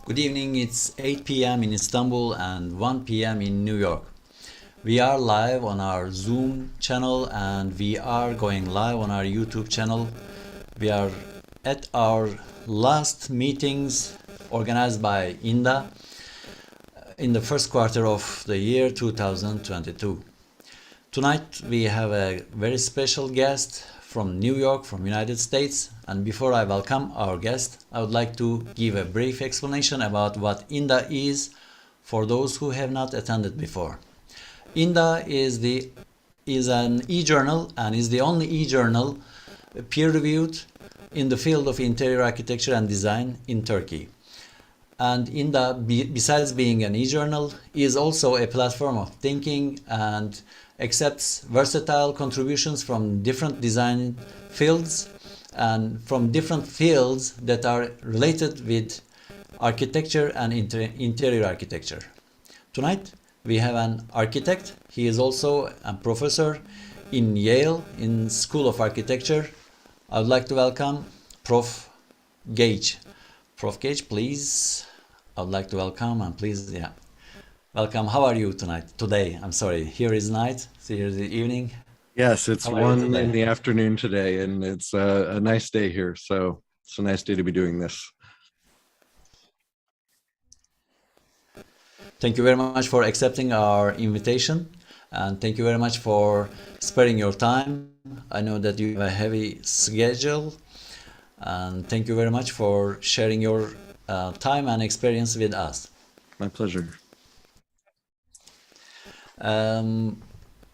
Good evening, it's 8 p.m. in Istanbul and 1 p.m. in New York. We are live on our Zoom channel and we are going live on our YouTube channel. We are at our last meetings organized by INDA in the first quarter of the year 2022. Tonight we have a very special guest from New York, from United States, and before I welcome our guest, I would like to give a brief explanation about what INDA is for those who have not attended before. INDA is an e-journal and is the only e-journal peer-reviewed in the field of interior architecture and design in Turkey. And INDA, besides being an e-journal, is also a platform of thinking and accepts versatile contributions from different design fields and from different fields that are related with architecture and interior architecture. Tonight we have an architect. He is also a professor in Yale in School of Architecture. I would like to welcome Prof. Gage. Prof. Gage, please. I would like to welcome and please, welcome. How are you today? I'm sorry. Here is night. Here is the evening. Yes, it's How are you 1 today? in the afternoon today, and it's a nice day here. So it's a nice day to be doing this. Thank you very much for accepting our invitation, and thank you very much for sparing your time. I know that you have a heavy schedule, and thank you very much for sharing your time and experience with us. My pleasure.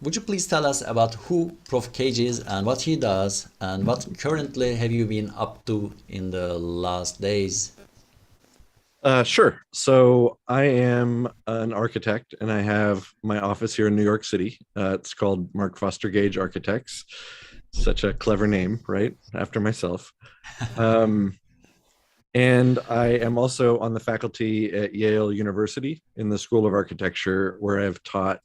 Would you please tell us about who Prof. Cage is and what he does and what currently have you been up to in the last days? Sure. So I am an architect, and I have my office here in New York City. It's called Mark Foster Gage Architects. Such a clever name, right? After myself. And I am also on the faculty at Yale University in the School of Architecture, where I've taught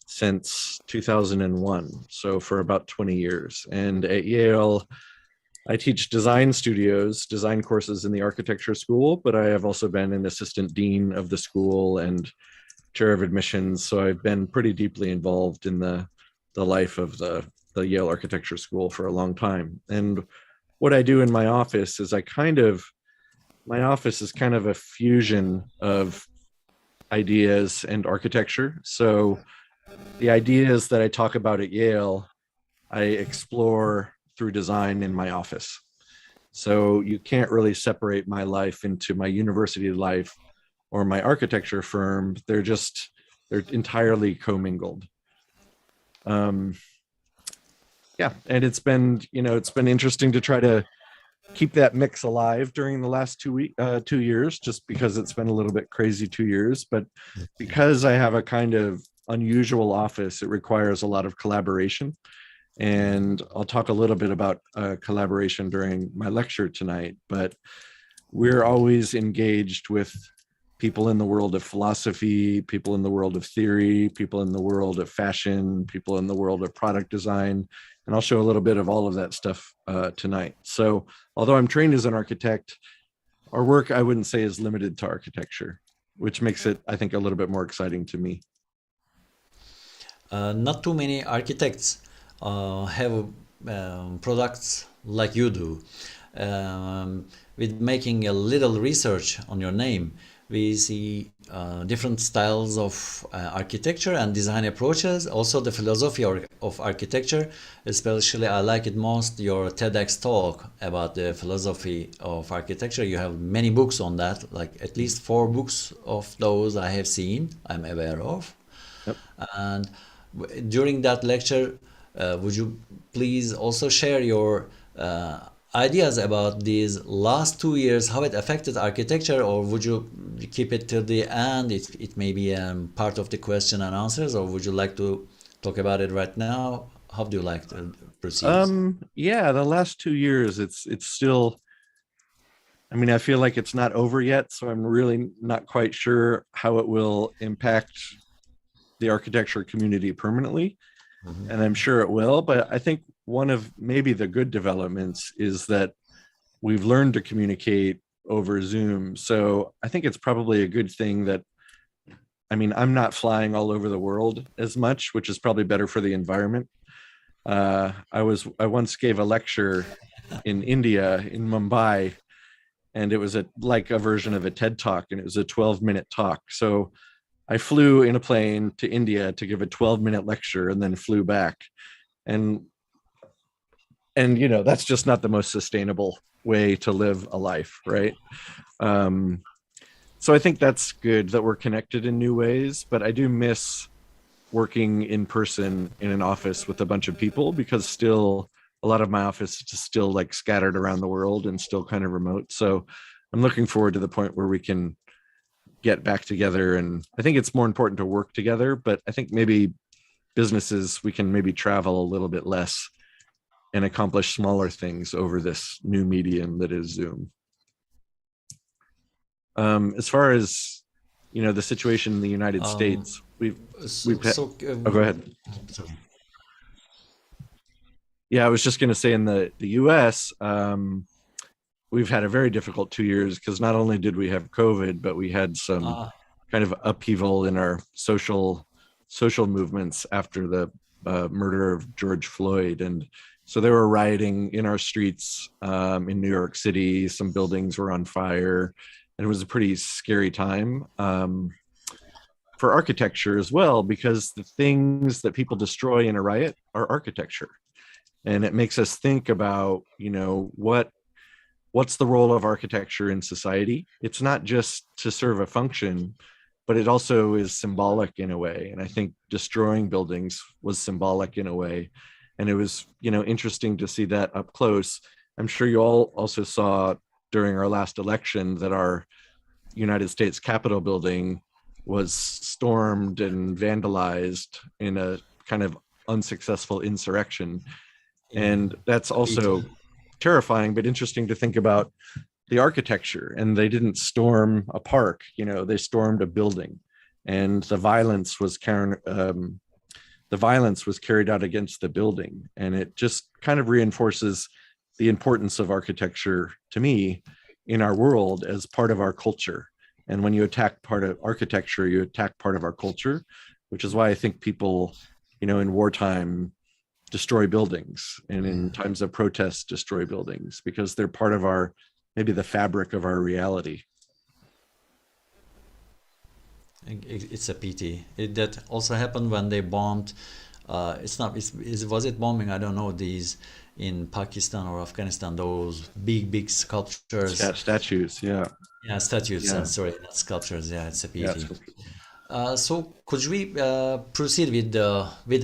since 2001, so for about 20 years. And at Yale, I teach design studios, design courses in the architecture school, but I have also been an assistant dean of the school and chair of admissions. So I've been pretty deeply involved in the life of the Yale Architecture School for a long time. And what I do in my office is my office is kind of a fusion of ideas and architecture. So the ideas that I talk about at Yale, I explore through design in my office. So you can't really separate my life into my university life or my architecture firm. They're entirely commingled. And it's been interesting to try to keep that mix alive during the last 2 years, just because it's been a little bit crazy 2 years. But because I have a kind of unusual office, it requires a lot of collaboration. And I'll talk a little bit about collaboration during my lecture tonight, but we're always engaged with people in the world of philosophy, people in the world of theory, people in the world of fashion, people in the world of product design. And I'll show a little bit of all of that stuff tonight. So although I'm trained as an architect, our work, I wouldn't say, is limited to architecture, which makes it, I think, a little bit more exciting to me. Not too many architects have products like you do. With making a little research on your name, we see different styles of architecture and design approaches, also the philosophy of architecture. Especially I like it most your TEDx talk about the philosophy of architecture. You have many books on that, like at least 4 books of those I have seen, I'm aware of. Yep. And during that lecture, would you please also share your ideas about these last 2 years, how it affected architecture, or would you keep it till the end? It may be part of the question and answers, or would you like to talk about it right now? How do you like to proceed? The last 2 years, it's still, I feel like it's not over yet, so I'm really not quite sure how it will impact the architecture community permanently. And I'm sure it will, but I think one of maybe the good developments is that we've learned to communicate over Zoom. So I think it's probably a good thing that, I mean, I'm not flying all over the world as much, which is probably better for the environment. I once gave a lecture in India, in Mumbai, and it was like a version of a TED Talk, and it was a 12-minute talk. So I flew in a plane to India to give a 12-minute lecture and then flew back. And that's just not the most sustainable way to live a life, right? So I think that's good that we're connected in new ways, but I do miss working in person in an office with a bunch of people, because still a lot of my office is still like scattered around the world and still kind of remote. So I'm looking forward to the point where we can get back together. And I think it's more important to work together, but I think maybe businesses, we can maybe travel a little bit less and accomplish smaller things over this new medium that is Zoom. As far as the situation in the United States, we've had, oh, go ahead. Sorry. Yeah, I was just going to say, in the US, we've had a very difficult 2 years, because not only did we have COVID, but we had some kind of upheaval in our social movements after the murder of George Floyd. And so they were rioting in our streets in New York City. Some buildings were on fire, and it was a pretty scary time for architecture as well, because the things that people destroy in a riot are architecture. And it makes us think about, what's the role of architecture in society? It's not just to serve a function, but it also is symbolic in a way. And I think destroying buildings was symbolic in a way. And it was, interesting to see that up close. I'm sure you all also saw during our last election that our United States Capitol building was stormed and vandalized in a kind of unsuccessful insurrection. And that's also terrifying, but interesting to think about the architecture. And they didn't storm a park, they stormed a building, and the violence was carried out against the building. And it just kind of reinforces the importance of architecture to me in our world as part of our culture. And when you attack part of architecture, you attack part of our culture, which is why I think people, in wartime destroy buildings, and in times of protest destroy buildings, because they're part of maybe the fabric of our reality. It's a pity. That also happened when they bombed. Was it bombing? I don't know. These in Pakistan or Afghanistan, those big sculptures. Yeah, statues. Yeah. Yeah, statues. Yeah. Sorry, not sculptures. Yeah, it's a Yeah, pity. So could we proceed with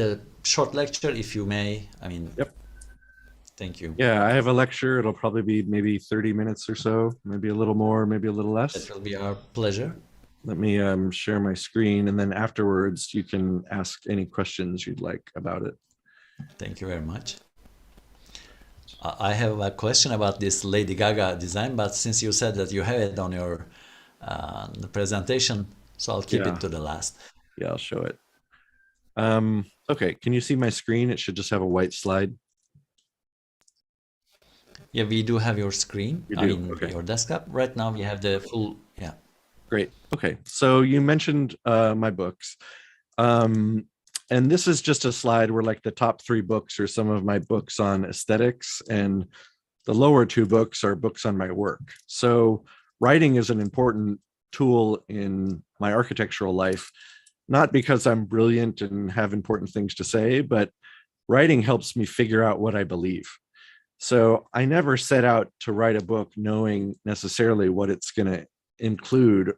a short lecture, if you may? I mean, Yep. Thank you. Yeah, I have a lecture. It'll probably be maybe 30 minutes or so, maybe a little more, maybe a little less. That will be our pleasure. Let me share my screen, and then afterwards you can ask any questions you'd like about it. Thank you very much. I have a question about this Lady Gaga design, but since you said that you have it on your presentation, so I'll keep Yeah. it to the last. Yeah, I'll show it. Okay, can you see my screen? It should just have a white slide. Yeah, we do have your screen. You I do? mean, Okay. your desktop. Right now we have the full, yeah. Great. Okay. So you mentioned my books. And this is just a slide where like the top 3 books are some of my books on aesthetics, and the lower 2 books are books on my work. So writing is an important tool in my architectural life, not because I'm brilliant and have important things to say, but writing helps me figure out what I believe. So I never set out to write a book knowing necessarily what it's going to include,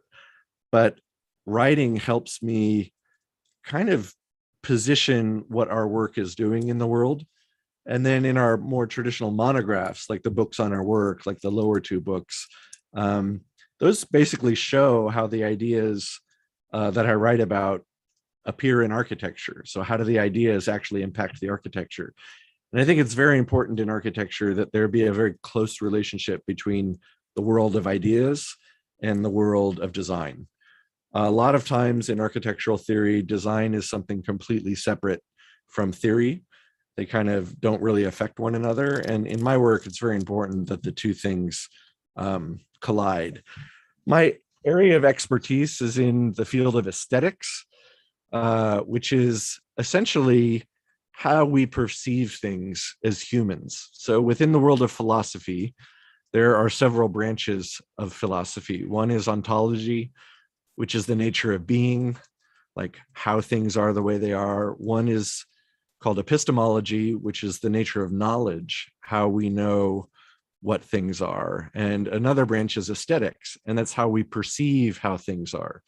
but writing helps me kind of position what our work is doing in the world. And then in our more traditional monographs, like the books on our work, like the lower 2 books, those basically show how the ideas that I write about appear in architecture. So how do the ideas actually impact the architecture? And I think it's very important in architecture that there be a very close relationship between the world of ideas and the world of design. A lot of times in architectural theory, design is something completely separate from theory. They kind of don't really affect one another. And in my work, it's very important that the 2 things collide. My area of expertise is in the field of aesthetics, which is essentially how we perceive things as humans. So within the world of philosophy, there are several branches of philosophy. One is ontology, which is the nature of being, like how things are the way they are. One is called epistemology, which is the nature of knowledge, how we know what things are. And another branch is aesthetics, and that's how we perceive how things are.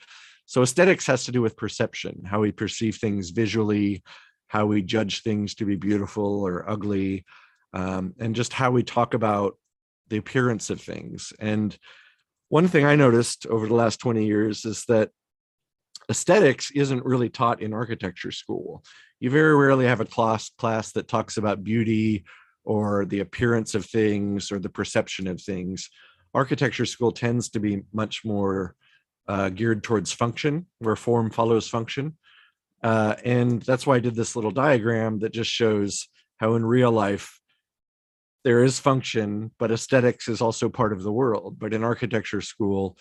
So aesthetics has to do with perception, how we perceive things visually, how we judge things to be beautiful or ugly, and just how we talk about the appearance of things. And one thing I noticed over the last 20 years is that aesthetics isn't really taught in architecture school. You very rarely have a class that talks about beauty or the appearance of things or the perception of things. Architecture school tends to be much more geared towards function, where form follows function. And that's why I did this little diagram that just shows how in real life there is function, but aesthetics is also part of the world. But in architecture school,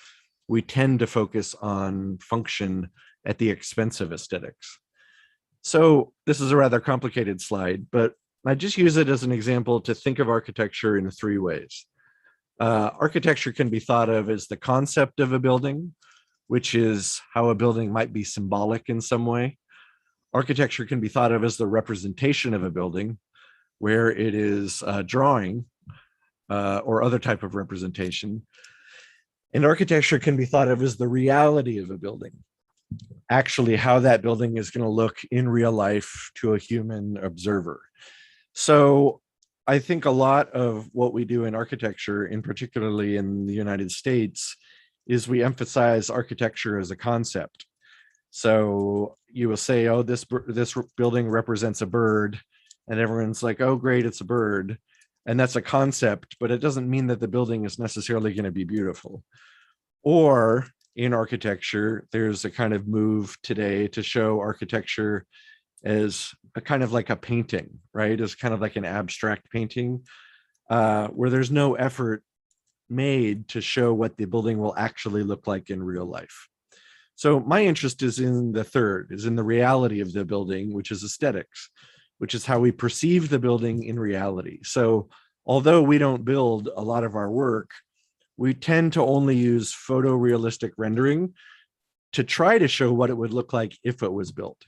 we tend to focus on function at the expense of aesthetics. So this is a rather complicated slide, but I just use it as an example to think of architecture in 3 ways. Architecture can be thought of as the concept of a building, which is how a building might be symbolic in some way. Architecture can be thought of as the representation of a building, where it is a drawing or other type of representation. And architecture can be thought of as the reality of a building, actually how that building is going to look in real life to a human observer. So I think a lot of what we do in architecture, in particularly in the United States, is we emphasize architecture as a concept. So you will say, oh, this building represents a bird, and everyone's like, oh, great, it's a bird. And that's a concept, but it doesn't mean that the building is necessarily going to be beautiful. Or in architecture, there's a kind of move today to show architecture as a kind of like a painting, right? As kind of like an abstract painting, where there's no effort made to show what the building will actually look like in real life. So my interest is in the third, is in the reality of the building, which is aesthetics, which is how we perceive the building in reality. So although we don't build a lot of our work, we tend to only use photorealistic rendering to try to show what it would look like if it was built.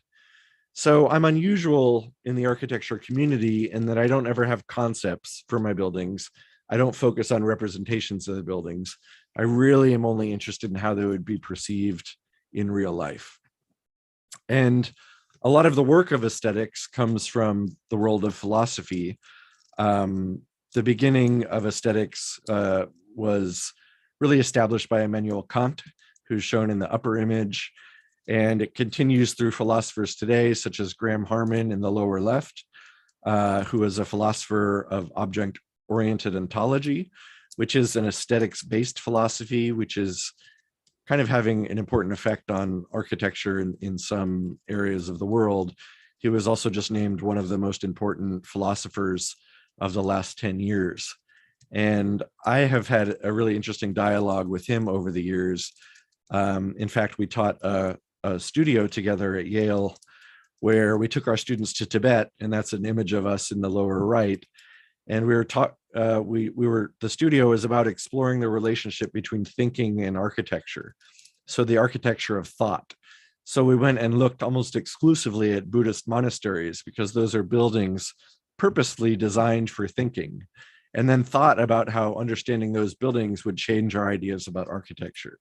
So I'm unusual in the architecture community in that I don't ever have concepts for my buildings. I don't focus on representations of the buildings. I really am only interested in how they would be perceived in real life. And a lot of the work of aesthetics comes from the world of philosophy. The beginning of aesthetics was really established by Immanuel Kant, who's shown in the upper image, and it continues through philosophers today, such as Graham Harmon in the lower left, who is a philosopher of object-oriented ontology, which is an aesthetics-based philosophy, which is kind of having an important effect on architecture in some areas of the world. He was also just named one of the most important philosophers of the last 10 years. And I have had a really interesting dialogue with him over the years. In fact, we taught a studio together at Yale where we took our students to Tibet, and that's an image of us in the lower right. And we were taught, the studio is about exploring the relationship between thinking and architecture. So the architecture of thought. So we went and looked almost exclusively at Buddhist monasteries because those are buildings purposely designed for thinking, and then thought about how understanding those buildings would change our ideas about architecture.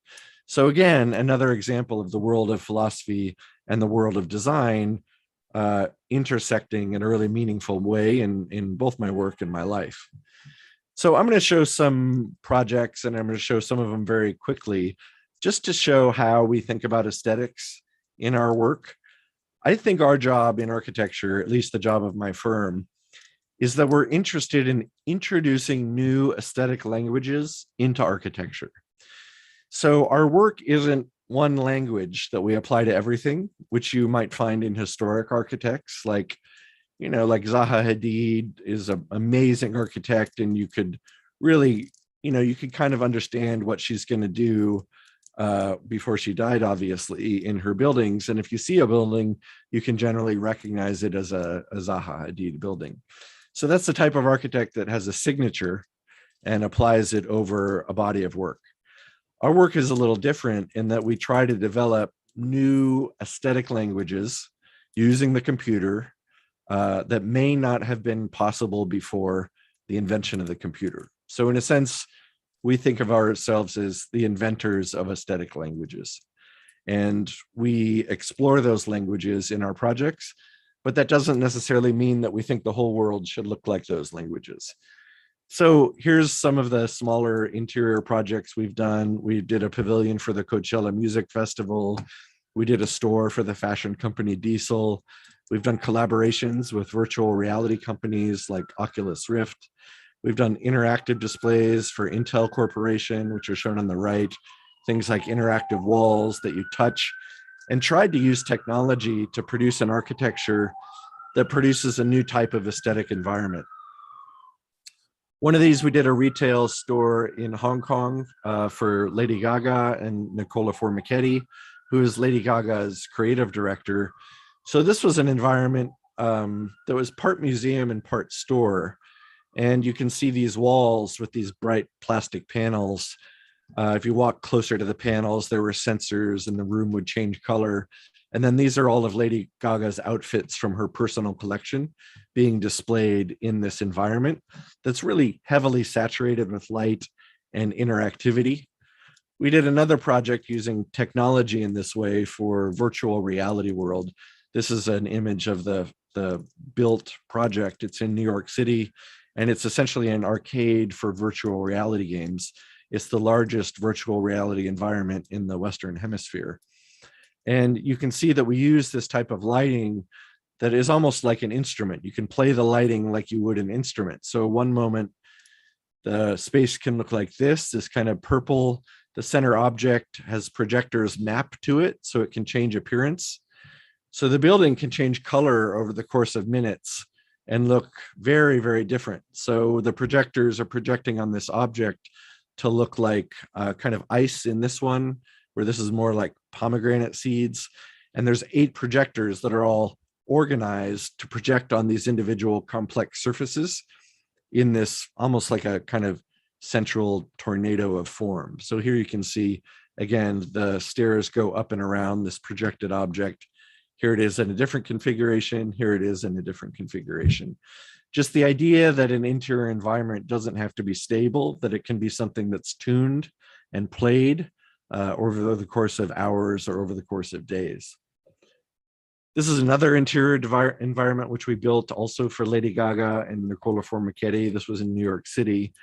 So again, another example of the world of philosophy and the world of design intersecting in a really meaningful way in both my work and my life. So I'm going to show some projects, and I'm going to show some of them very quickly, just to show how we think about aesthetics in our work. I think our job in architecture, at least the job of my firm, is that we're interested in introducing new aesthetic languages into architecture. So our work isn't one language that we apply to everything, which you might find in historic architects, like Zaha Hadid is an amazing architect, and you could really, you could kind of understand what she's going to do before she died, obviously, in her buildings. And if you see a building, you can generally recognize it as a Zaha Hadid building. So that's the type of architect that has a signature and applies it over a body of work. Our work is a little different in that we try to develop new aesthetic languages using the computer that may not have been possible before the invention of the computer. So in a sense, we think of ourselves as the inventors of aesthetic languages. And we explore those languages in our projects, but that doesn't necessarily mean that we think the whole world should look like those languages. So here's some of the smaller interior projects we've done. We did a pavilion for the Coachella Music Festival. We did a store for the fashion company Diesel. We've done collaborations with virtual reality companies like Oculus Rift. We've done interactive displays for Intel Corporation, which are shown on the right, things like interactive walls that you touch, and tried to use technology to produce an architecture that produces a new type of aesthetic environment. One of these, we did a retail store in Hong Kong for Lady Gaga and Nicola Formichetti, who is Lady Gaga's creative director. So this was an environment that was part museum and part store. And you can see these walls with these bright plastic panels. If you walk closer to the panels, there were sensors and the room would change color. And then these are all of Lady Gaga's outfits from her personal collection being displayed in this environment that's really heavily saturated with light and interactivity. We did another project using technology in this way for virtual reality world. This is an image of the built project. It's in New York City, and it's essentially an arcade for virtual reality games. It's the largest virtual reality environment in the Western Hemisphere. And you can see that we use this type of lighting that is almost like an instrument. You can play the lighting like you would an instrument. So one moment, the space can look like this kind of purple. The center object has projectors mapped to it, so it can change appearance. So the building can change color over the course of minutes and look very, very different. So the projectors are projecting on this object to look like kind of ice in this one, where this is more like pomegranate seeds. And there's 8 projectors that are all organized to project on these individual complex surfaces in this almost like a kind of central tornado of form. So here you can see, again, the stairs go up and around this projected object. Here it is in a different configuration. Here it is in a different configuration. Just the idea that an interior environment doesn't have to be stable, that it can be something that's tuned and played over the course of hours or over the course of days. This is another interior environment which we built also for Lady Gaga and Nicola Formichetti. This was in New York City.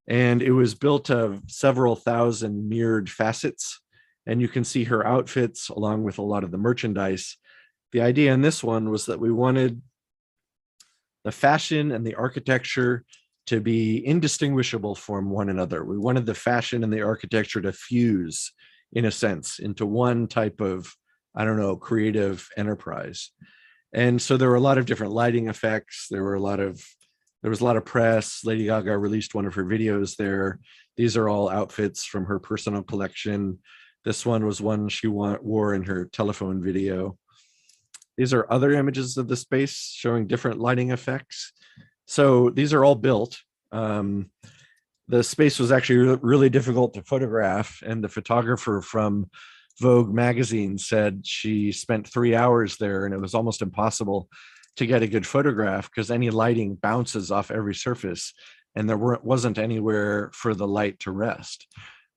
And it was built of several thousand mirrored facets. And you can see her outfits along with a lot of the merchandise. The idea in this one was that we wanted the fashion and the architecture to be indistinguishable from one another. We wanted the fashion and the architecture to fuse, in a sense, into one type of, I don't know, creative enterprise. And so there were a lot of different lighting effects. There was a lot of press. Lady Gaga released one of her videos there. These are all outfits from her personal collection. This one was one she wore in her telephone video. These are other images of the space showing different lighting effects. So these are all built. The space was actually really difficult to photograph, and the photographer from Vogue magazine said she spent 3 hours there and it was almost impossible to get a good photograph because any lighting bounces off every surface and there wasn't anywhere for the light to rest.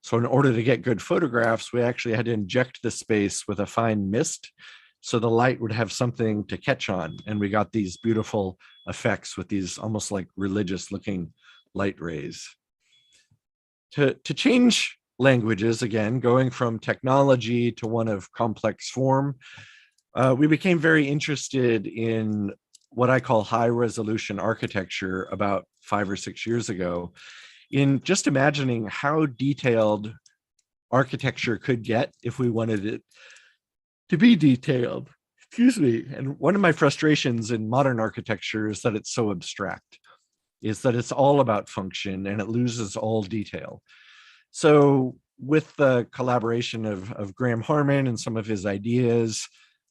So in order to get good photographs, we actually had to inject the space with a fine mist so the light would have something to catch on. And we got these beautiful effects with these almost like religious looking light rays. To change languages, again, going from technology to one of complex form, we became very interested in what I call high resolution architecture about 5 or 6 years ago, in just imagining how detailed architecture could get if we wanted it to be detailed. Excuse me. And one of my frustrations in modern architecture is that it's so abstract. is that it's all about function and it loses all detail. So with the collaboration of Graham Harmon and some of his ideas,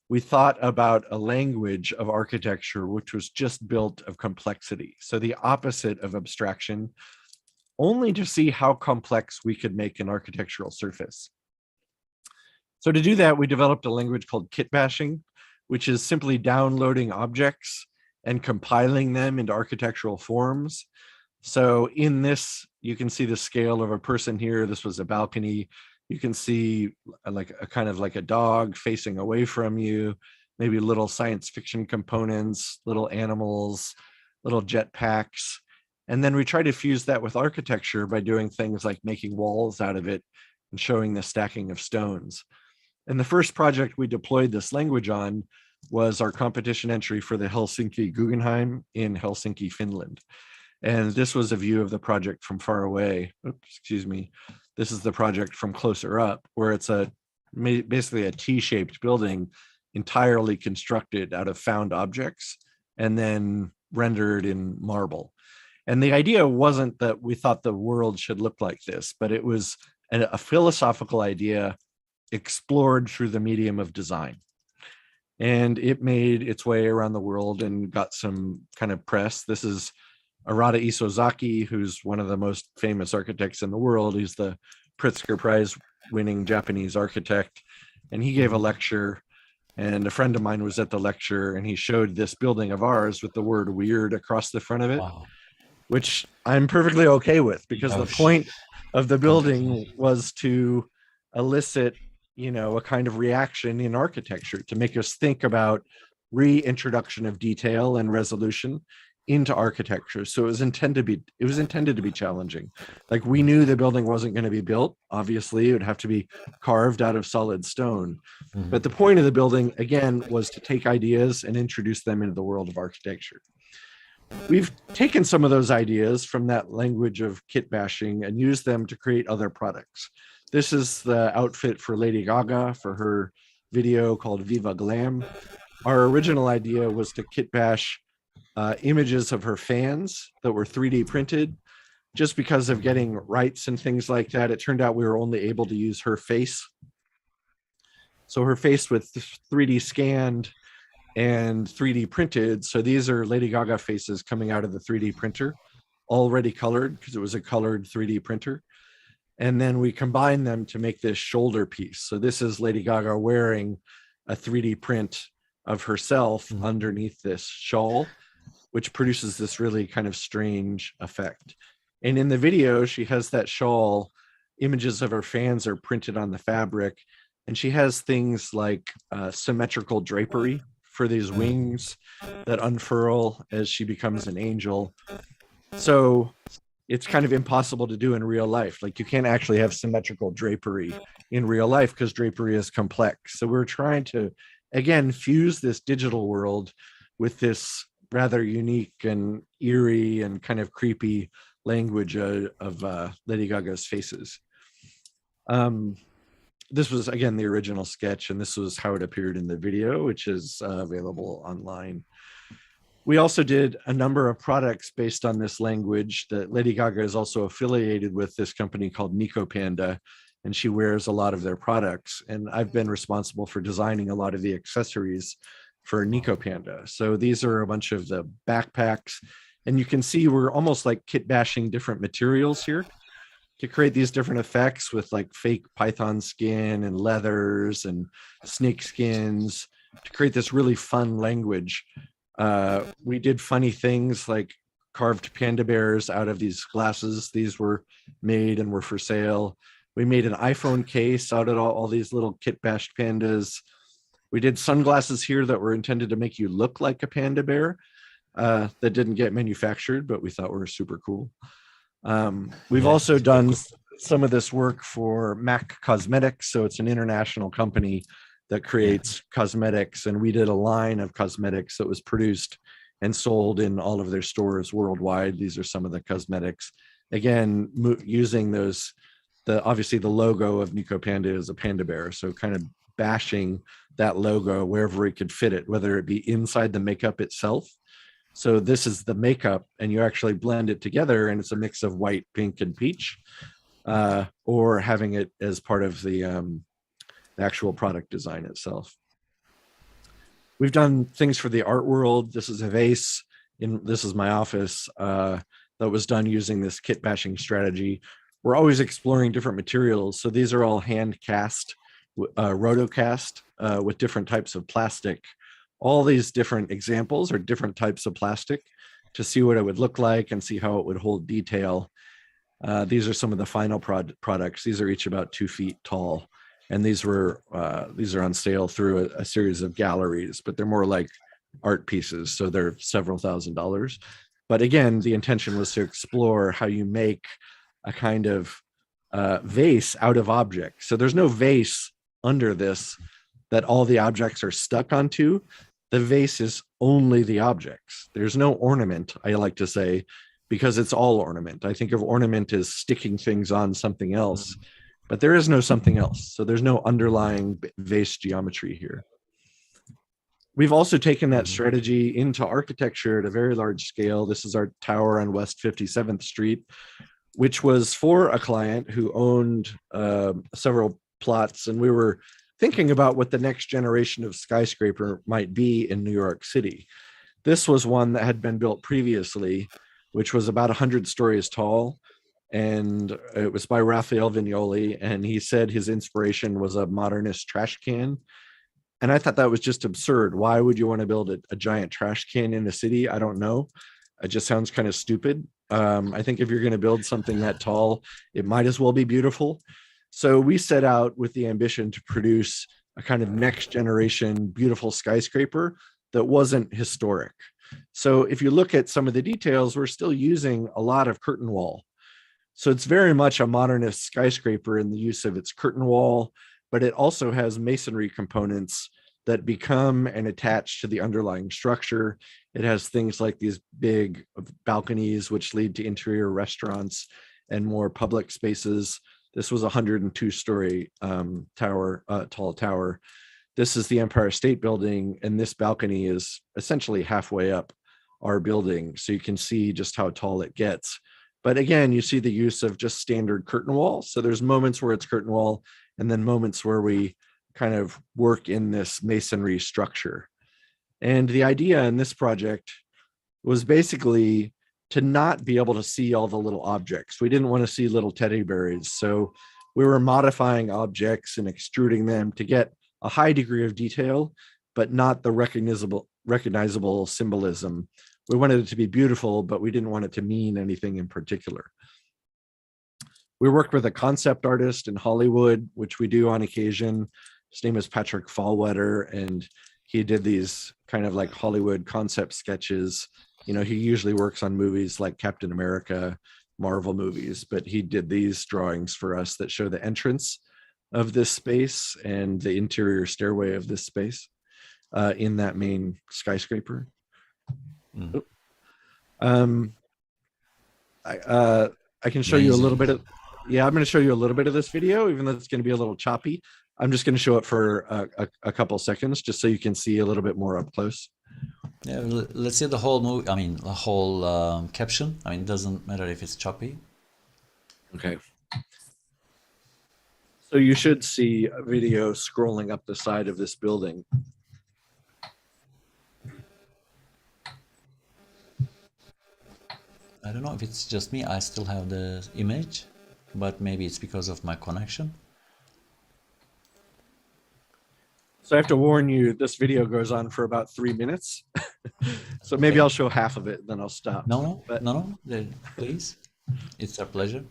we thought about a language of architecture which was just built of complexity. So the opposite of abstraction, only to see how complex we could make an architectural surface. So to do that, we developed a language called kit bashing, which is simply downloading objects and compiling them into architectural forms. So in this, you can see the scale of a person here. This was a balcony. You can see like a kind of like a dog facing away from you, maybe little science fiction components, little animals, little jetpacks. And then we try to fuse that with architecture by doing things like making walls out of it and showing the stacking of stones. And the first project we deployed this language on was our competition entry for the Helsinki Guggenheim in Helsinki, Finland. And this was a view of the project from far away. Oops, excuse me. This is the project from closer up, where it's basically a T-shaped building entirely constructed out of found objects and then rendered in marble. And the idea wasn't that we thought the world should look like this, but it was a philosophical idea explored through the medium of design. And it made its way around the world and got some kind of press. This is Arata Isozaki, who's one of the most famous architects in the world. He's the Pritzker Prize winning Japanese architect. And he gave a lecture, and a friend of mine was at the lecture, and he showed this building of ours with the word weird across the front of it, wow, which I'm perfectly okay with, because the point of the building was to elicit, a kind of reaction in architecture, to make us think about reintroduction of detail and resolution into architecture. So it was intended to be challenging. Like, we knew the building wasn't going to be built. Obviously, it would have to be carved out of solid stone. Mm-hmm. But the point of the building, again, was to take ideas and introduce them into the world of architecture. We've taken some of those ideas from that language of kit bashing and used them to create other products. This is the outfit for Lady Gaga for her video called Viva Glam. Our original idea was to kit bash images of her fans that were 3D printed. Just because of getting rights and things like that, it turned out we were only able to use her face. So her face was 3D scanned and 3D printed. So these are Lady Gaga faces coming out of the 3D printer, already colored, because it was a colored 3D printer. And then we combine them to make this shoulder piece. So this is Lady Gaga wearing a 3D print of herself underneath this shawl, which produces this really kind of strange effect. And in the video, she has that shawl, images of her fans are printed on the fabric, and she has things like symmetrical drapery for these wings that unfurl as she becomes an angel. So it's kind of impossible to do in real life. Like, you can't actually have symmetrical drapery in real life because drapery is complex. So we're trying to, again, fuse this digital world with this rather unique and eerie and kind of creepy language of Lady Gaga's faces. This was, again, the original sketch, and this was how it appeared in the video, which is available online. We also did a number of products based on this language. That Lady Gaga is also affiliated with this company called Nico Panda, and she wears a lot of their products. And I've been responsible for designing a lot of the accessories for Nico Panda. So these are a bunch of the backpacks, and you can see we're almost like kit bashing different materials here to create these different effects with like fake python skin and leathers and snake skins to create this really fun language. We did funny things like carved panda bears out of these glasses. These were made and were for sale. We made an iPhone case out of all these little kit bashed pandas. We did sunglasses here that were intended to make you look like a panda bear that didn't get manufactured, but we thought were super cool. We've also done some of this work for MAC Cosmetics. So it's an international company that creates cosmetics, and we did a line of cosmetics that was produced and sold in all of their stores worldwide. These are some of the cosmetics. Again, using those, obviously the logo of Nico Panda is a panda bear, so kind of bashing that logo wherever we could fit it, whether it be inside the makeup itself So this is the makeup, and you actually blend it together, and it's a mix of white, pink, and peach, or having it as part of the actual product design itself. We've done things for the art world. This is a vase. This is my office that was done using this kit bashing strategy. We're always exploring different materials. So these are all hand cast, rotocast with different types of plastic. All these different examples are different types of plastic to see what it would look like and see how it would hold detail. These are some of the final products. These are each about 2 feet tall. And these are on sale through a series of galleries, but they're more like art pieces. So they're several $1,000s. But again, the intention was to explore how you make a kind of vase out of objects. So there's no vase under this that all the objects are stuck onto. The vase is only the objects. There's no ornament, I like to say, because it's all ornament. I think of ornament as sticking things on something else, but there is no something else. So there's no underlying vase geometry here. We've also taken that strategy into architecture at a very large scale. This is our tower on West 57th Street, which was for a client who owned several plots. And we were thinking about what the next generation of skyscraper might be in New York City. This was one that had been built previously, which was about 100 stories tall. And it was by Raphael Vignoli. And he said his inspiration was a modernist trash can. And I thought that was just absurd. Why would you want to build a giant trash can in a city? I don't know. It just sounds kind of stupid. I think if you're going to build something that tall, it might as well be beautiful. So we set out with the ambition to produce a kind of next generation beautiful skyscraper that wasn't historic. So if you look at some of the details, we're still using a lot of curtain wall. So it's very much a modernist skyscraper in the use of its curtain wall, but it also has masonry components that become and attach to the underlying structure. It has things like these big balconies, which lead to interior restaurants and more public spaces. This was a 102-story tall tower. This is the Empire State Building, and this balcony is essentially halfway up our building, so you can see just how tall it gets. But again, you see the use of just standard curtain wall. So there's moments where it's curtain wall, and then moments where we kind of work in this masonry structure. And the idea in this project was basically to not be able to see all the little objects. We didn't want to see little teddy bears. So we were modifying objects and extruding them to get a high degree of detail, but not the recognizable symbolism. We wanted it to be beautiful, but we didn't want it to mean anything in particular. We worked with a concept artist in Hollywood, which we do on occasion. His name is Patrick Fallwetter, and he did these kind of like Hollywood concept sketches. You know, he usually works on movies like Captain America, Marvel movies, but he did these drawings for us that show the entrance of this space and the interior stairway of this space in that main skyscraper. I can show you a little bit of, I'm going to show you a little bit of this video, even though it's going to be a little choppy. I'm just going to show it for a couple seconds, just so you can see a little bit more up close. Yeah, let's see the whole movie. I mean, the whole caption. I mean, it doesn't matter if it's choppy. Okay. So you should see a video scrolling up the side of this building. I don't know if it's just me. I still have the image, but maybe it's because of my connection. So I have to warn you, this video goes on for about 3 minutes. So maybe I'll show half of it, then I'll stop. No, please. It's our pleasure.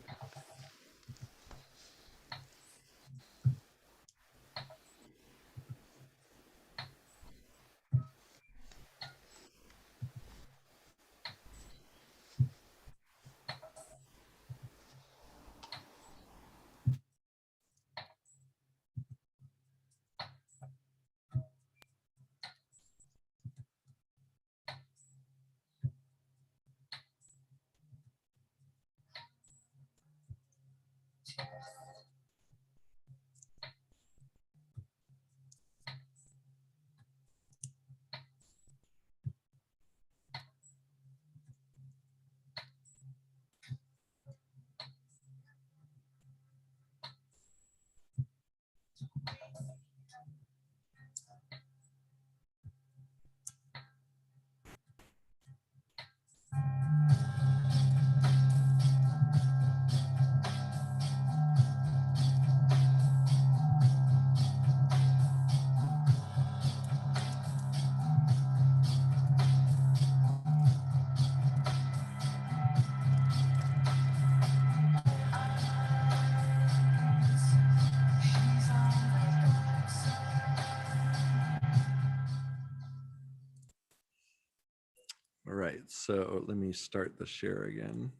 All right, so let me start the share again.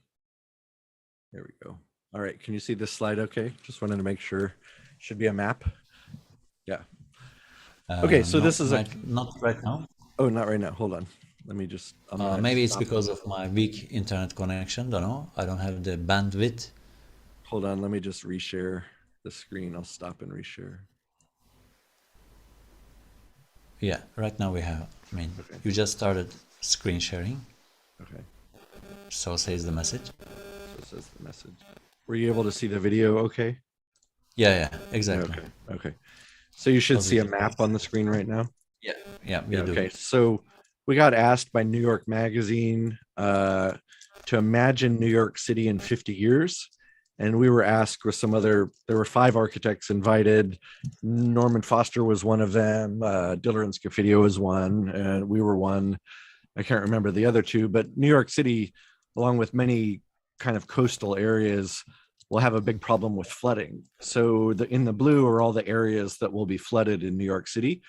There we go. All right, can you see this slide okay? Just wanted to make sure. Should be a map. Yeah. Okay, so this is not right now. Oh, not right now. Hold on. Let me just. Maybe it's because of my weak internet connection. Don't know. I don't have the bandwidth. Hold on. Let me just reshare the screen. I'll stop and reshare. Yeah, right now we have. I mean, okay. You just started screen sharing. Okay. So says the message. So says the message. Were you able to see the video okay? Yeah, exactly. Okay. So you should see a map on the screen right now. Yeah, we do. Okay, so we got asked by New York Magazine to imagine New York City in 50 years. And we were asked with some other, there were 5 architects invited. Norman Foster was one of them. Diller and Scafidio was one, and we were one. I can't remember the other 2, but New York City, along with many kind of coastal areas, will have a big problem with flooding. So in the blue are all the areas that will be flooded in New York City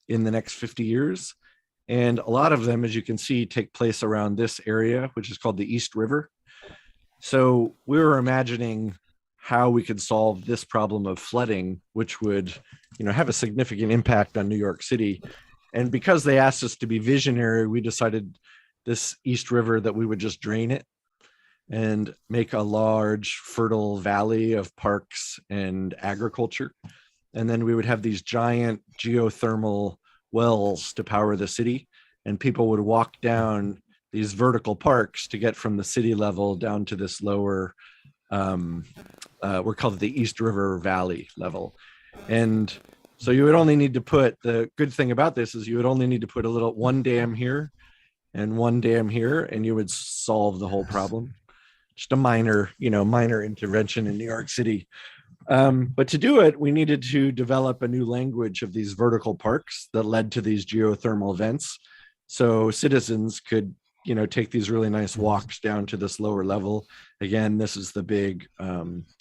in the next 50 years. And a lot of them, as you can see, take place around this area, which is called the East River. So we were imagining how we could solve this problem of flooding, which would, have a significant impact on New York City. And because they asked us to be visionary, we decided this East River that we would just drain it and make a large fertile valley of parks and agriculture. And then we would have these giant geothermal wells to power the city. And people would walk down these vertical parks to get from the city level down to this lower, we're called the East River Valley level. And so you would only need to put, the good thing about this is you would only need to put one dam here and one dam here, and you would solve the whole problem. Just a minor intervention in New York City. But to do it, we needed to develop a new language of these vertical parks that led to these geothermal vents. So citizens could, take these really nice walks down to this lower level. Again, this is the big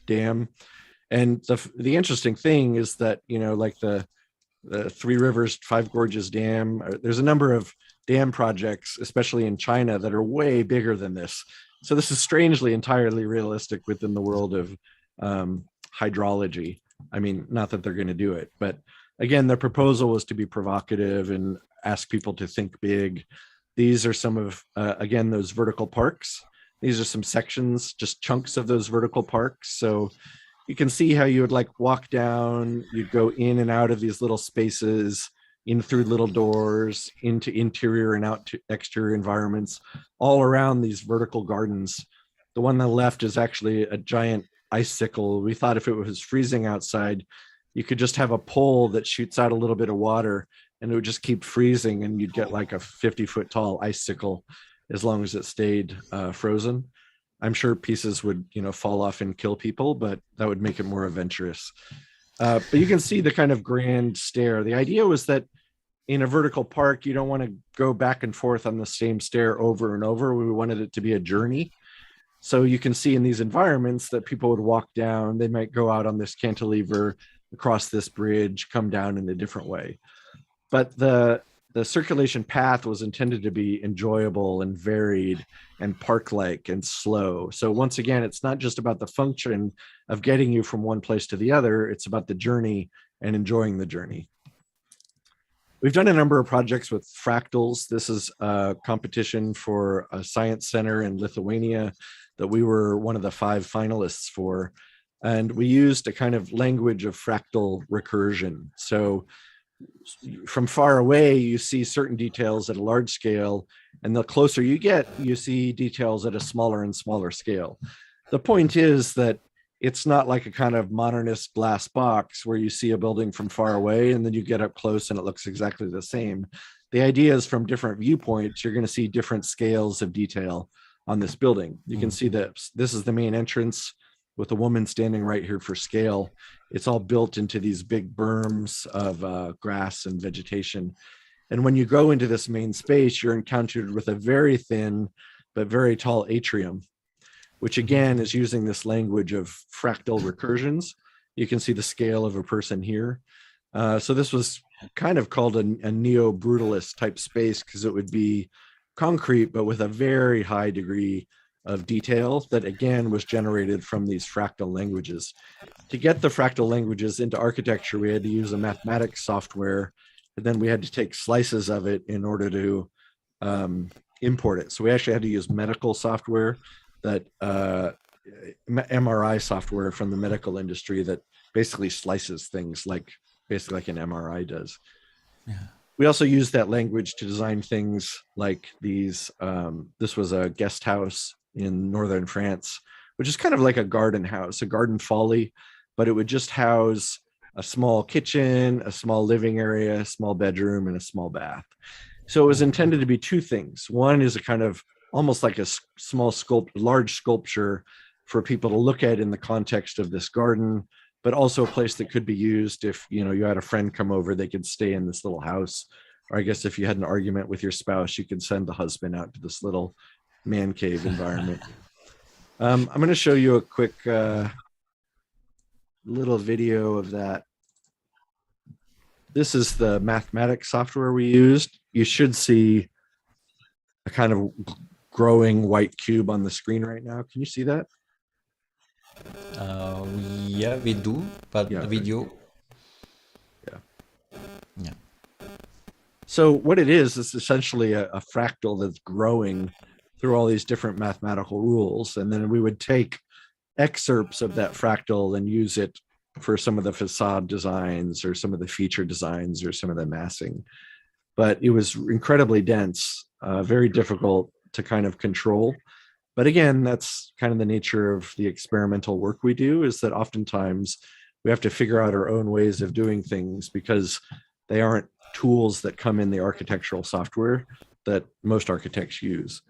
dam. And the interesting thing is that, like the Three Rivers, Five Gorges Dam, there's a number of dam projects, especially in China, that are way bigger than this. So this is strangely entirely realistic within the world of hydrology. I mean, not that they're going to do it, but again, the proposal was to be provocative and ask people to think big. These are some of, again, those vertical parks. These are some sections, just chunks of those vertical parks. So you can see how you would walk down, you'd go in and out of these little spaces, in through little doors, into interior and out to exterior environments, all around these vertical gardens. The one on the left is actually a giant icicle. We thought if it was freezing outside, you could just have a pole that shoots out a little bit of water and it would just keep freezing, and you'd get like a 50-foot tall icicle as long as it stayed frozen. I'm sure pieces would, fall off and kill people, but that would make it more adventurous. But you can see the kind of grand stair. The idea was that in a vertical park, you don't want to go back and forth on the same stair over and over. We wanted it to be a journey. So you can see in these environments that people would walk down, they might go out on this cantilever, across this bridge, come down in a different way. But the circulation path was intended to be enjoyable and varied and park-like and slow. So once again, it's not just about the function of getting you from one place to the other, it's about the journey and enjoying the journey. We've done a number of projects with fractals. This is a competition for a science center in Lithuania that we were one of the 5 finalists for. And we used a kind of language of fractal recursion. So from far away, you see certain details at a large scale, and the closer you get, you see details at a smaller and smaller scale. The point is that it's not like a kind of modernist glass box where you see a building from far away and then you get up close and it looks exactly the same. The idea is from different viewpoints, you're going to see different scales of detail on this building. You can see that this is the main entrance with a woman standing right here for scale. It's all built into these big berms of grass and vegetation. And when you go into this main space, you're encountered with a very thin but very tall atrium, which again is using this language of fractal recursions. You can see the scale of a person here. So this was kind of called a neo-brutalist type space because it would be concrete, but with a very high degree of detail that again was generated from these fractal languages. To get the fractal languages into architecture, we had to use a mathematics software, and then we had to take slices of it in order to import it. So we actually had to use medical software that MRI software from the medical industry that basically slices things like basically like an MRI does. Yeah. We also used that language to design things like these. This was a guest house in northern France, which is kind of like a garden house, a garden folly, but it would just house a small kitchen, a small living area, a small bedroom, and a small bath. So it was intended to be two things. One is a kind of almost like a small large sculpture for people to look at in the context of this garden, but also a place that could be used if you had a friend come over, they could stay in this little house. Or I guess if you had an argument with your spouse, you could send the husband out to this little man cave environment. I'm going to show you a quick little video of that. This is the mathematics software we used. You should see a kind of growing white cube on the screen right now. Can you see that? Yeah, we do, but Yeah, the okay. video. Yeah. Yeah. So what it is essentially a fractal that's growing through all these different mathematical rules. And then we would take excerpts of that fractal and use it for some of the facade designs or some of the feature designs or some of the massing. But it was incredibly dense, very difficult to kind of control. But again, that's kind of the nature of the experimental work we do, is that oftentimes we have to figure out our own ways of doing things because they aren't tools that come in the architectural software that most architects use.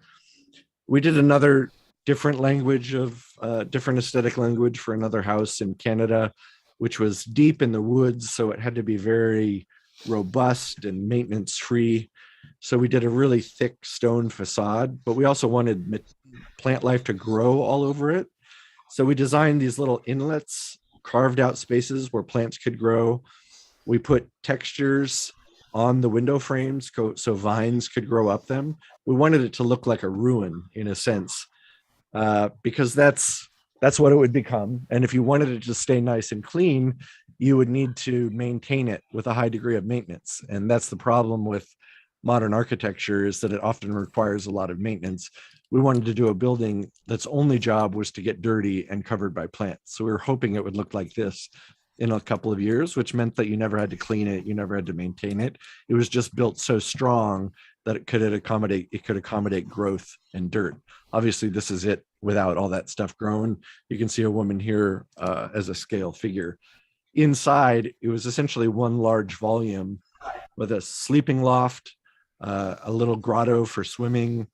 We did another different language of different aesthetic language for another house in Canada, which was deep in the woods. So it had to be very robust and maintenance free. So we did a really thick stone facade, but we also wanted plant life to grow all over it. So we designed these little inlets, carved out spaces where plants could grow. We put textures on the window frames so vines could grow up them. We wanted it to look like a ruin in a sense, because that's what it would become. And if you wanted it to stay nice and clean, you would need to maintain it with a high degree of maintenance. And that's the problem with modern architecture, is that it often requires a lot of maintenance. We wanted to do a building that's only job was to get dirty and covered by plants. So we were hoping it would look like this in a couple of years, which meant that you never had to clean it, you never had to maintain it. It was just built so strong that it could accommodate growth and dirt. Obviously, this is it without all that stuff growing. You can see a woman here as a scale figure. Inside, it was essentially one large volume with a sleeping loft, a little grotto for swimming,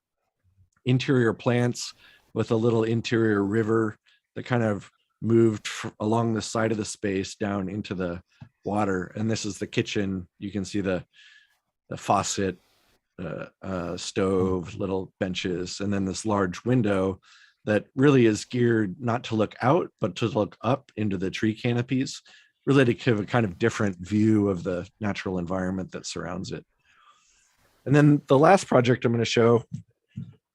interior plants with a little interior river that kind of moved along the side of the space down into the water. And this is the kitchen. You can see the faucet, stove, little benches, and then this large window that really is geared not to look out, but to look up into the tree canopies, really to give a kind of different view of the natural environment that surrounds it. And then the last project I'm going to show,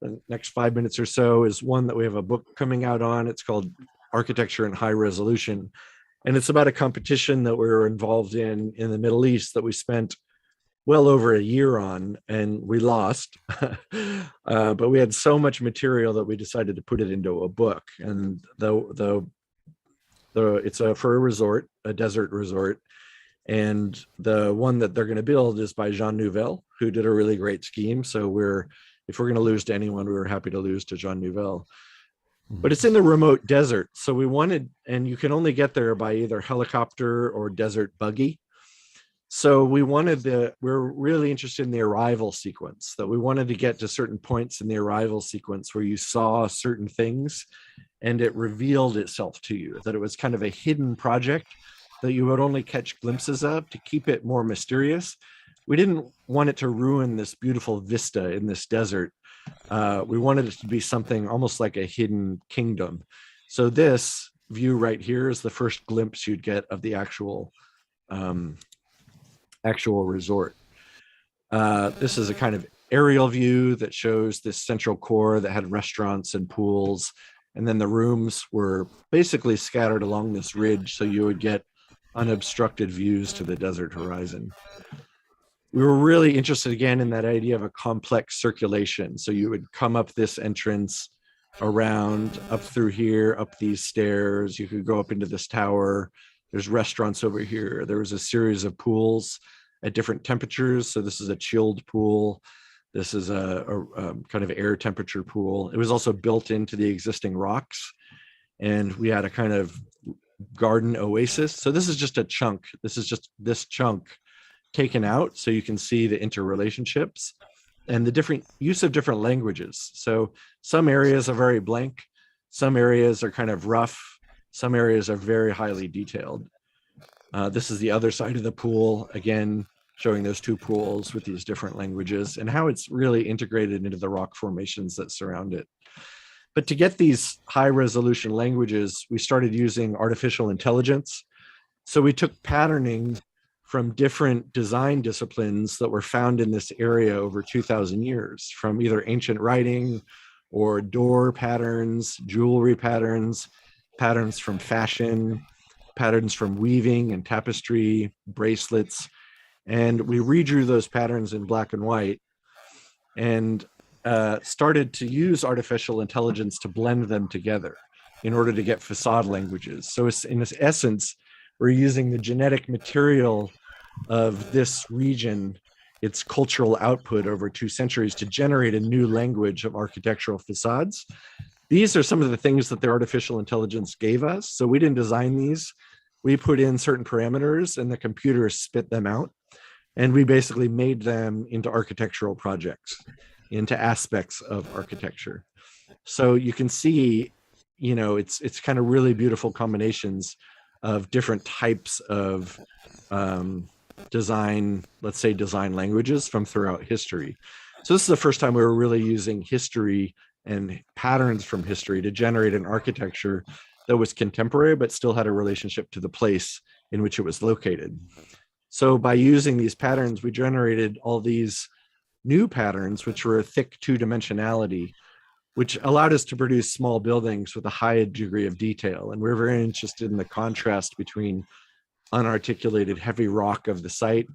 the next 5 minutes or so, is one that we have a book coming out on. It's called Architecture in High Resolution. And it's about a competition that we were involved in the Middle East that we spent well over a year on, and we lost. But we had so much material that we decided to put it into a book. And it's for a resort, a desert resort. And the one that they're going to build is by Jean Nouvel, who did a really great scheme. So if we're going to lose to anyone, we were happy to lose to Jean Nouvel. but it's in the remote desert. So we wanted, and you can only get there by either helicopter or desert buggy. So we're really interested in the arrival sequence, that we wanted to get to certain points in the arrival sequence where you saw certain things and it revealed itself to you, that it was kind of a hidden project that you would only catch glimpses of to keep it more mysterious. We didn't want it to ruin this beautiful vista in this desert. We wanted it to be something almost like a hidden kingdom. So this view right here is the first glimpse you'd get of the actual resort. This is a kind of aerial view that shows this central core that had restaurants and pools. And then the rooms were basically scattered along this ridge, so you would get unobstructed views to the desert horizon. We were really interested again in that idea of a complex circulation. So you would come up this entrance, around, up through here, up these stairs. You could go up into this tower. There's restaurants over here. There was a series of pools at different temperatures. So this is a chilled pool. This is a kind of air temperature pool. It was also built into the existing rocks. And we had a kind of garden oasis. So this is just a chunk. This is just this chunk taken out so you can see the interrelationships and the different use of different languages. So some areas are very blank. Some areas are kind of rough. Some areas are very highly detailed. This is the other side of the pool, again, showing those two pools with these different languages and how it's really integrated into the rock formations that surround it. But to get these high resolution languages, we started using artificial intelligence. So we took patterning from different design disciplines that were found in this area over 2,000 years, from either ancient writing or door patterns, jewelry patterns, patterns from fashion, patterns from weaving and tapestry, bracelets. And we redrew those patterns in black and white and started to use artificial intelligence to blend them together in order to get facade languages. So it's, in essence, we're using the genetic material of this region, its cultural output over 2 centuries, to generate a new language of architectural facades. These are some of the things that the artificial intelligence gave us. So we didn't design these. We put in certain parameters and the computer spit them out. And we basically made them into architectural projects, into aspects of architecture. So you can see, you know, it's kind of really beautiful combinations of different types of design, let's say design languages from throughout history. So this is the first time we were really using history and patterns from history to generate an architecture that was contemporary, but still had a relationship to the place in which it was located. So by using these patterns, we generated all these new patterns, which were a thick 2-dimensionality, which allowed us to produce small buildings with a high degree of detail. And we're very interested in the contrast between unarticulated heavy rock of the site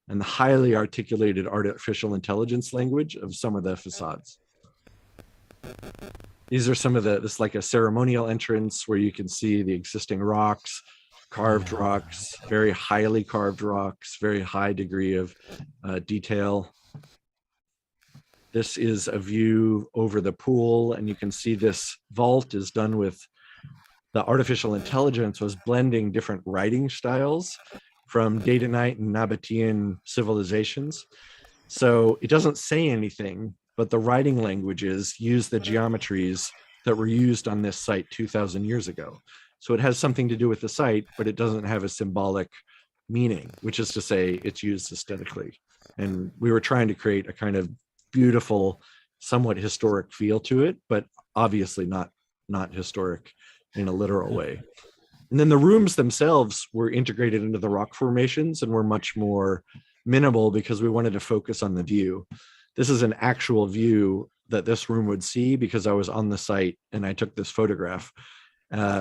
and the highly articulated artificial intelligence language of some of the facades. These are some of this, like a ceremonial entrance where you can see the existing rocks, carved rocks, very highly carved rocks, very high degree of detail. This is a view over the pool, and you can see this vault is done with the artificial intelligence was blending different writing styles from Dataite and Nabatean civilizations. So it doesn't say anything, but the writing languages use the geometries that were used on this site 2,000 years ago. So it has something to do with the site, but it doesn't have a symbolic meaning, which is to say it's used aesthetically. And we were trying to create a kind of beautiful, somewhat historic feel to it, but obviously not historic in a literal way. And then the rooms themselves were integrated into the rock formations and were much more minimal because we wanted to focus on the view. This is an actual view that this room would see because I was on the site and I took this photograph.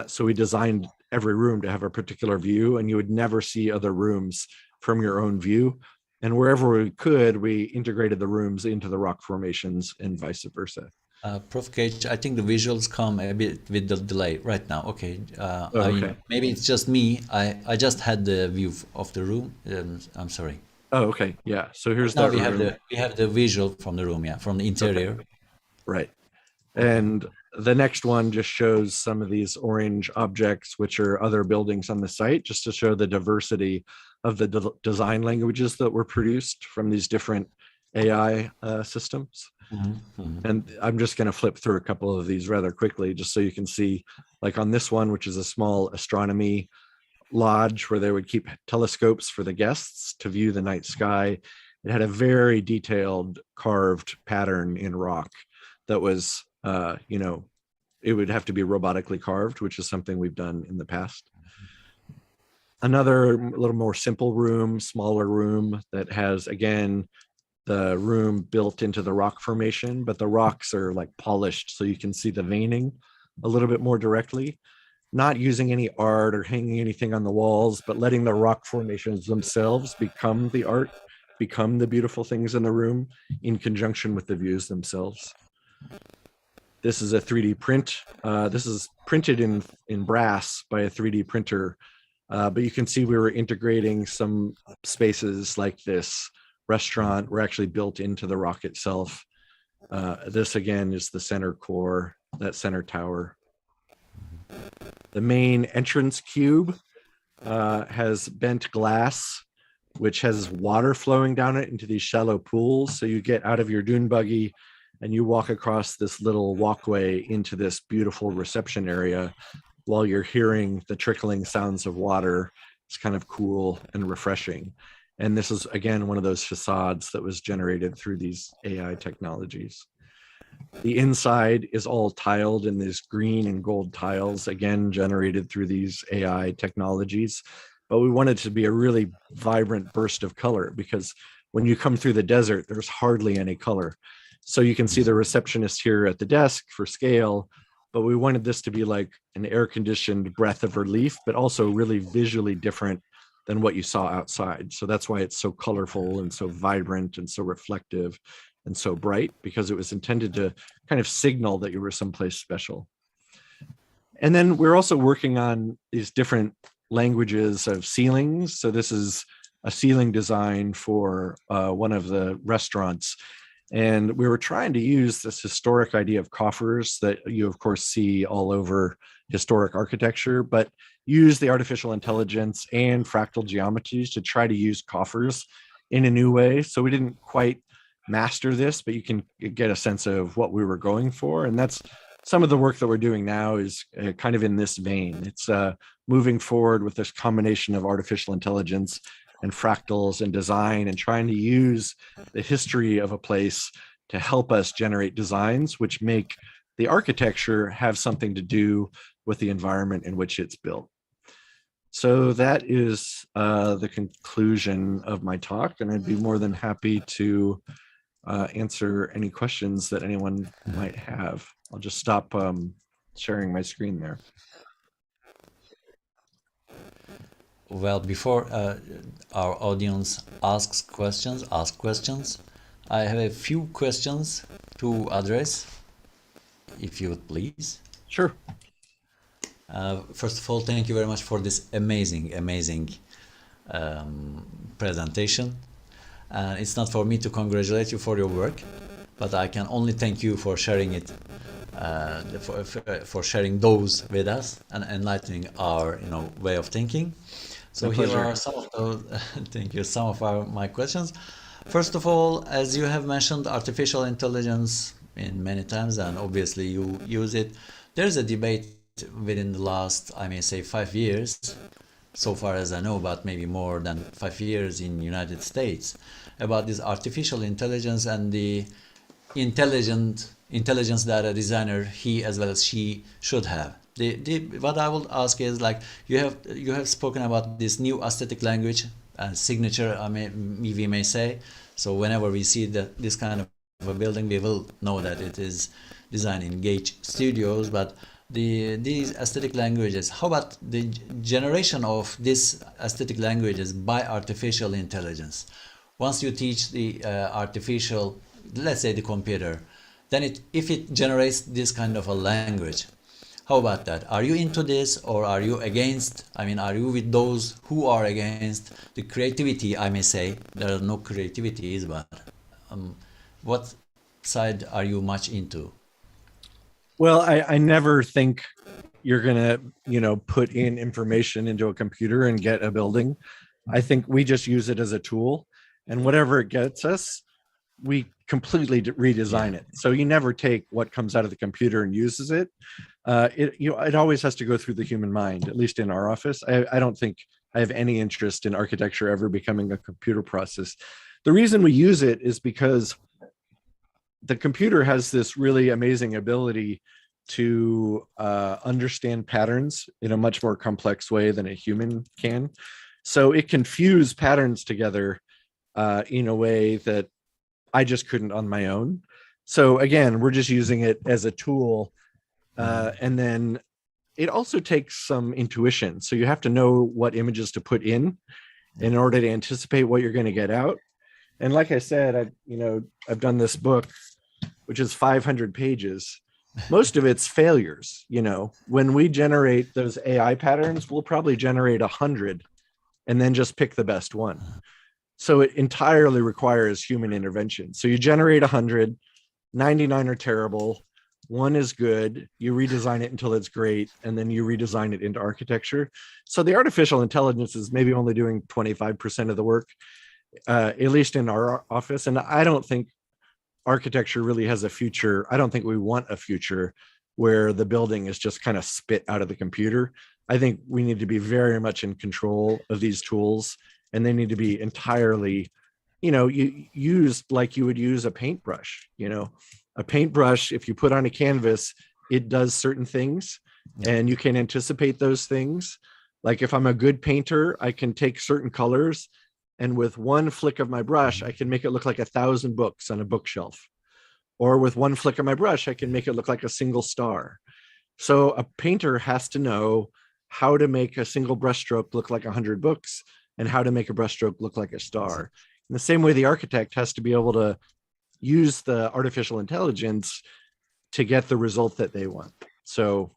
So we designed every room to have a particular view, and you would never see other rooms from your own view. And wherever we could, we integrated the rooms into the rock formations and vice versa. Prof. Gage, I think the visuals come a bit with the delay right now. Okay. I mean, maybe it's just me. I just had the view of the room. I'm sorry. Oh, okay. Yeah. So here's now we have the visual from the room, yeah, from the interior. Okay. Right. And the next one just shows some of these orange objects, which are other buildings on the site, just to show the diversity of the design languages that were produced from these different AI systems. And I'm just going to flip through a couple of these rather quickly, just so you can see, like on this one, which is a small astronomy lodge where they would keep telescopes for the guests to view the night sky. It had a very detailed carved pattern in rock that was, it would have to be robotically carved, which is something we've done in the past. Another little more simple room, smaller room that has, again, the room built into the rock formation, but the rocks are like polished so you can see the veining a little bit more directly. Not using any art or hanging anything on the walls, but letting the rock formations themselves become the art, become the beautiful things in the room in conjunction with the views themselves. This is a 3D print. This is printed in brass by a 3D printer, but you can see we were integrating some spaces like this restaurant were actually built into the rock itself. This again is the center core, that center tower. The main entrance cube has bent glass, which has water flowing down it into these shallow pools. So you get out of your dune buggy and you walk across this little walkway into this beautiful reception area while you're hearing the trickling sounds of water. It's kind of cool and refreshing. And this is, again, one of those facades that was generated through these AI technologies. The inside is all tiled in these green and gold tiles, again, generated through these AI technologies. But we wanted to be a really vibrant burst of color, because when you come through the desert, there's hardly any color. So you can see the receptionist here at the desk for scale, but we wanted this to be like an air-conditioned breath of relief, but also really visually different than what you saw outside. So that's why it's so colorful and so vibrant and so reflective and so bright, because it was intended to kind of signal that you were someplace special. And then we're also working on these different languages of ceilings. So this is a ceiling design for one of the restaurants. And we were trying to use this historic idea of coffers that you, of course, see all over historic architecture, but use the artificial intelligence and fractal geometries to try to use coffers in a new way. So we didn't quite master this, but you can get a sense of what we were going for. And that's some of the work that we're doing now is kind of in this vein. It's moving forward with this combination of artificial intelligence and fractals and design, and trying to use the history of a place to help us generate designs which make the architecture have something to do with the environment in which it's built. So that is the conclusion of my talk, and I'd be more than happy to answer any questions that anyone might have. I'll just stop sharing my screen there. Well, before our audience asks questions, I have a few questions to address, if you would please. Sure. First of all, thank you very much for this amazing presentation. It's not for me to congratulate you for your work, but I can only thank you for sharing it, for sharing those with us and enlightening our way of thinking. So here are some of those. Thank you. Some of my questions. First of all, as you have mentioned artificial intelligence in many times, and obviously you use it, there's a debate within the last, I may say, 5 years, so far as I know, but maybe more than 5 years in United States, about this artificial intelligence and the intelligence that a designer, he as well as she, should have. What I will ask is, like, you have spoken about this new aesthetic language and signature, we may say. So whenever we see this kind of a building, we will know that it is designed in Gage Studios. But these aesthetic languages, how about the generation of these aesthetic languages by artificial intelligence? Once you teach the artificial, let's say the computer, then if it generates this kind of a language, how about that? Are you into this, or are you against? I mean, are you with those who are against the creativity, I may say? There are no creativities, but what side are you much into? Well, I never think you're gonna, put in information into a computer and get a building. I think we just use it as a tool, and whatever it gets us, we completely redesign Yeah. it. So you never take what comes out of the computer and uses it. It always has to go through the human mind. At least in our office, I don't think I have any interest in architecture ever becoming a computer process. The reason we use it is because the computer has this really amazing ability to understand patterns in a much more complex way than a human can. So it can fuse patterns together in a way that I just couldn't on my own. So again, we're just using it as a tool. And then it also takes some intuition. So you have to know what images to put in order to anticipate what you're going to get out. And like I said, I've done this book, which is 500 pages. Most of it's failures. When we generate those AI patterns, we'll probably generate 100 and then just pick the best one. So it entirely requires human intervention. So you generate 100, 99 are terrible, one is good, you redesign it until it's great, and then you redesign it into architecture. So the artificial intelligence is maybe only doing 25% of the work, at least in our office. And I don't think architecture really has a future. I don't think we want a future where the building is just kind of spit out of the computer. I think we need to be very much in control of these tools, and they need to be entirely, used like you would use a paintbrush. A paintbrush, if you put on a canvas, it does certain things, and you can anticipate those things. Like if I'm a good painter, I can take certain colors, and with one flick of my brush, I can make it look like 1,000 books on a bookshelf. Or with one flick of my brush, I can make it look like a single star. So a painter has to know how to make a single brushstroke look like 100 books and how to make a brushstroke look like a star. In the same way, the architect has to be able to use the artificial intelligence to get the result that they want. So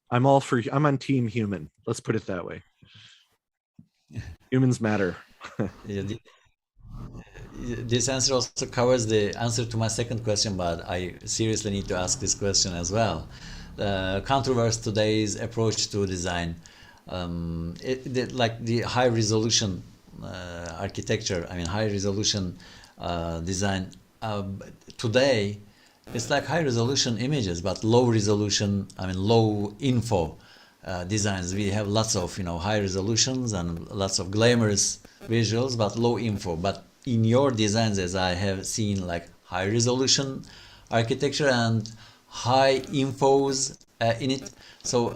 I'm on team human. Let's put it that way. Humans matter. Yeah, this answer also covers the answer to my second question, but I seriously need to ask this question as well. Controversy today's approach to design, like the high resolution architecture. I mean, high resolution design. Today, it's like high resolution images, but low resolution. I mean, low info designs. We have lots of high resolutions and lots of glamorous visuals, but low info. But in your designs, as I have seen, like high resolution architecture and high infos in it. So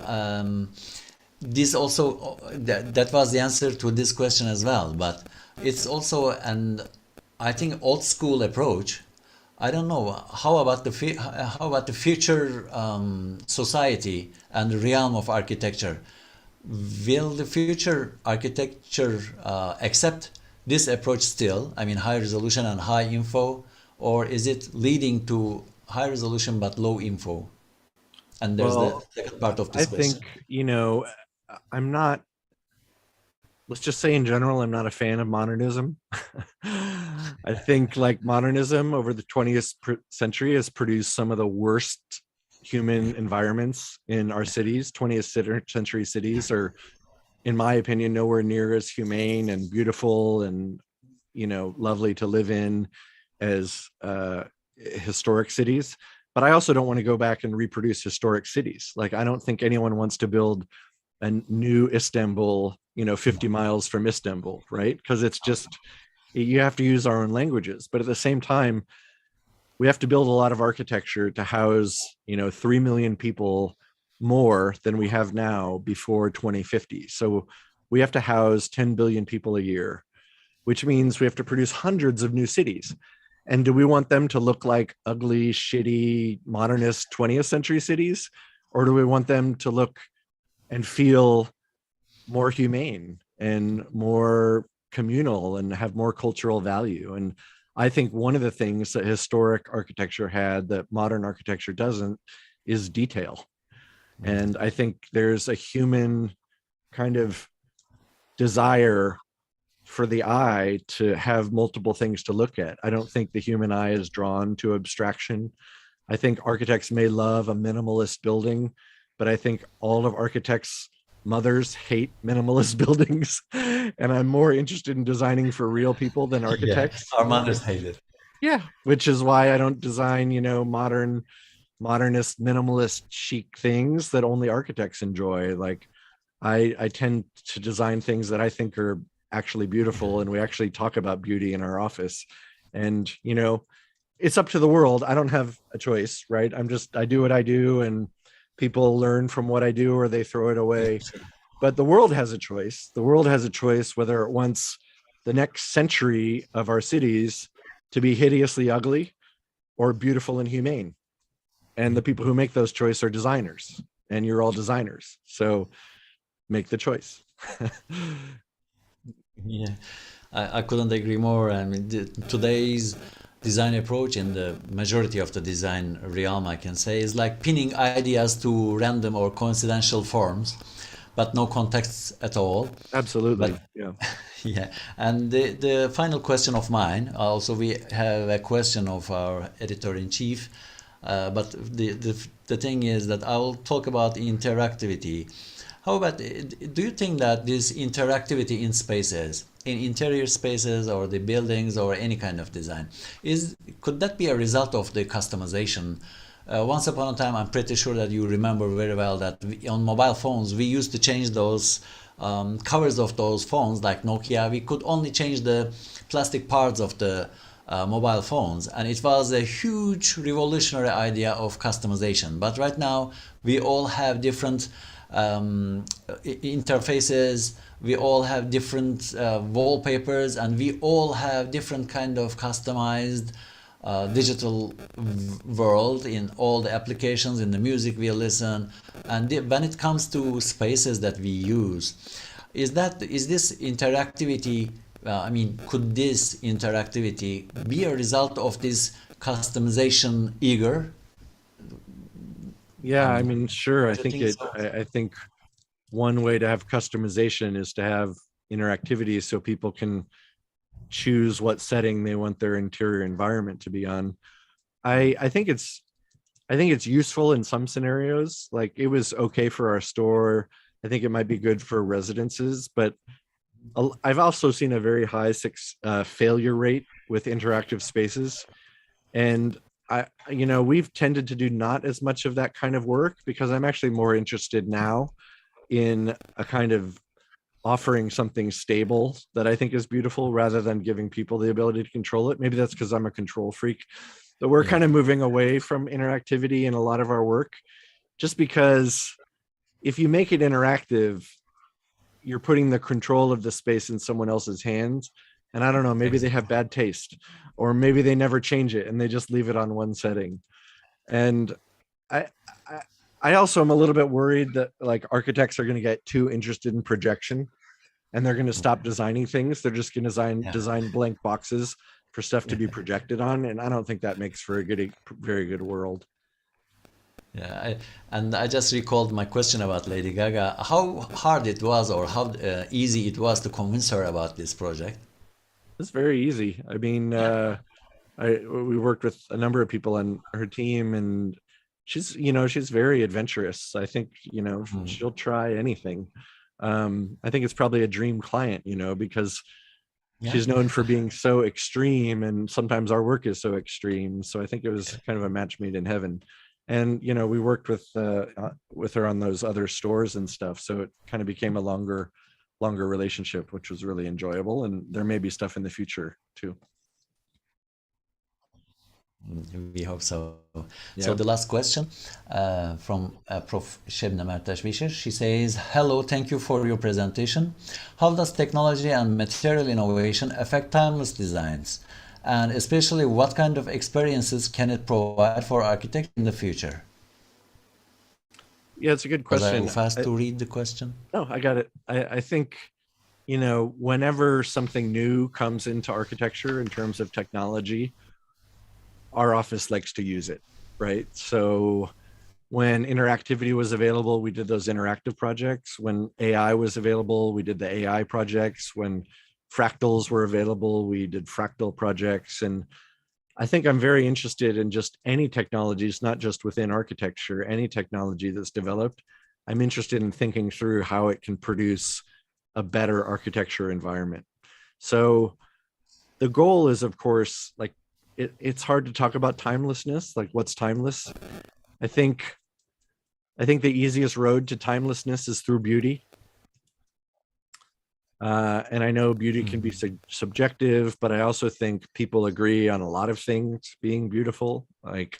this also that was the answer to this question as well. But it's also an I think old school approach. I don't know how about the future society and the realm of architecture. Will the future architecture accept this approach still? I mean, high resolution and high info, or is it leading to high resolution but low info? And there's the Well, second part of I this think, question. I'm not, let's just say in general, I'm not a fan of modernism. I think like modernism over the 20th century has produced some of the worst human environments in our cities. 20th century cities are, in my opinion, nowhere near as humane and beautiful and, lovely to live in as historic cities. But I also don't want to go back and reproduce historic cities. Like, I don't think anyone wants to build a new Istanbul, 50 miles from Istanbul, right? Because it's just, you have to use our own languages. But at the same time, we have to build a lot of architecture to house, 3 million people more than we have now before 2050. So we have to house 10 billion people a year, which means we have to produce hundreds of new cities. And do we want them to look like ugly, shitty, modernist 20th century cities? Or do we want them to look and feel more humane and more communal and have more cultural value? And I think one of the things that historic architecture had that modern architecture doesn't is detail. And I think there's a human kind of desire for the eye to have multiple things to look at. I don't think the human eye is drawn to abstraction. I think architects may love a minimalist building, but I think all of architects' mothers hate minimalist buildings. And I'm more interested in designing for real people than Yeah, architects. our mothers hate it. Yeah, which is why I don't design, modernist, minimalist, chic things that only architects enjoy. Like I tend to design things that I think are actually beautiful, and we actually talk about beauty in our office. And it's up to the world. I don't have a choice, right? I do what I do, and people learn from what I do or they throw it away. But the world has a choice. The world has a choice whether it wants the next century of our cities to be hideously ugly or beautiful and humane. And the people who make those choices are designers, and you're all designers. So make the choice. Yeah, I couldn't agree more. I mean, today's design approach in the majority of the design realm, I can say, is like pinning ideas to random or coincidental forms, but no context at all. Absolutely. But Yeah. yeah, and the final question of mine, also we have a question of our editor in chief, but the thing is that I will talk about interactivity. How about, do you think that this interactivity in spaces, in interior spaces or the buildings or any kind of design, could that be a result of the customization? Once upon a time, I'm pretty sure that you remember very well that on mobile phones, we used to change those covers of those phones, like Nokia. We could only change the plastic parts of the mobile phones, and it was a huge revolutionary idea of customization. But right now, we all have different interfaces, we all have different wallpapers, and we all have different kind of customized digital world in all the applications, in the music we listen. And when it comes to spaces that we use, is this interactivity, I mean, could this interactivity be a result of this customization eager? Yeah, I I mean, mean, sure. do you think so? I think one way to have customization is to have interactivity so people can choose what setting they want their interior environment to be on. I think it's useful in some scenarios. Like it was okay for our store. I think it might be good for residences, but I've also seen a very high failure rate with interactive spaces. And we've tended to do not as much of that kind of work because I'm actually more interested now in a kind of offering something stable that I think is beautiful rather than giving people the ability to control it. Maybe that's because I'm a control freak. But we're Yeah. kind of moving away from interactivity in a lot of our work, just because if you make it interactive, you're putting the control of the space in someone else's hands. And I don't know, maybe they have bad taste, or maybe they never change it and they just leave it on one setting. And I, I, I also am a little bit worried that like architects are going to get too interested in projection and they're going to stop designing things. They're just going to Yeah. design blank boxes for stuff to be projected on. And I don't think that makes for a very good world. Yeah, and I just recalled my question about Lady Gaga. How hard it was, or how easy it was to convince her about this project? It's very easy. I mean, we worked with a number of people on her team, and she's very adventurous. I think Mm. she'll try anything. I think it's probably a dream client, because Yeah. she's known for being so extreme, and sometimes our work is so extreme. So I think it was kind of a match made in heaven. And we worked with her on those other stores and stuff, so it kind of became a longer relationship, which was really enjoyable. And there may be stuff in the future too. We hope so. So Yeah. the last question from Prof. Şebnem Ertaş-Wischer. She says, "Hello, thank you for your presentation. How does technology and material innovation affect timeless designs? And especially, what kind of experiences can it provide for architects in the future?" Yeah, it's a good Was I too question. fast to read the question? No, I got it. I think, whenever something new comes into architecture in terms of technology, our office likes to use it, right? So when interactivity was available, we did those interactive projects. When AI was available, we did the AI projects. When fractals were available, we did fractal projects. And I think I'm very interested in just any technologies, not just within architecture, any technology that's developed. I'm interested in thinking through how it can produce a better architecture environment. So the goal is, of course, like it's hard to talk about timelessness, like what's timeless. I think the easiest road to timelessness is through beauty. And I know beauty can be subjective, but I also think people agree on a lot of things being beautiful. Like,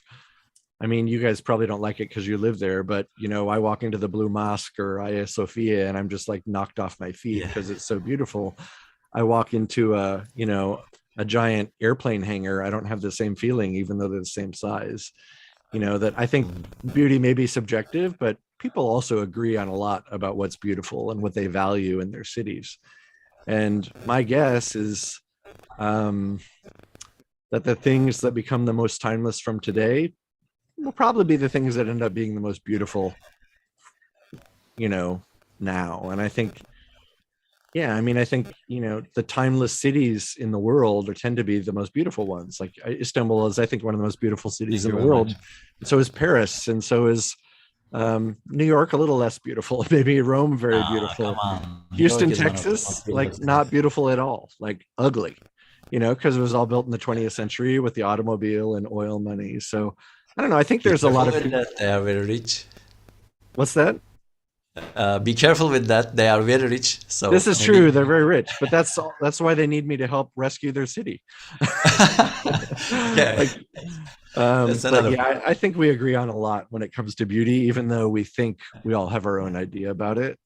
I mean, you guys probably don't like it because you live there, but you know, I walk into the Blue Mosque or Hagia Sophia and I'm just like knocked off my feet because it's so beautiful. I walk into a, you know, a giant airplane hangar. I don't have the same feeling, even though they're the same size. You know, that I think beauty may be subjective, but people also agree on a lot about what's beautiful and what they value in their cities. And my guess is that the things that become the most timeless from today will probably be the things that end up being the most beautiful, you know, now. And I think, yeah, I mean, I think, you know, the timeless cities in the world tend to be the most beautiful ones. Like Istanbul is, I think, one of the most beautiful cities in the world. So is Paris, and so is New York, a little less beautiful. Maybe Rome, very beautiful. Come on. Houston, New York is one of the most Texas, beautiful like cities. not beautiful at all, like ugly, you know, because it was all built in the 20th century with the automobile and oil money. So I don't know. I think Be there's a lot careful of with that. They are very rich. what's that? Be careful with that. They are very rich. This So is maybe. true. They're very rich, but that's why they need me to help rescue their city. Okay. Like, That's but another yeah, point. I think we agree on a lot when it comes to beauty, even though we think we all have our own idea about it.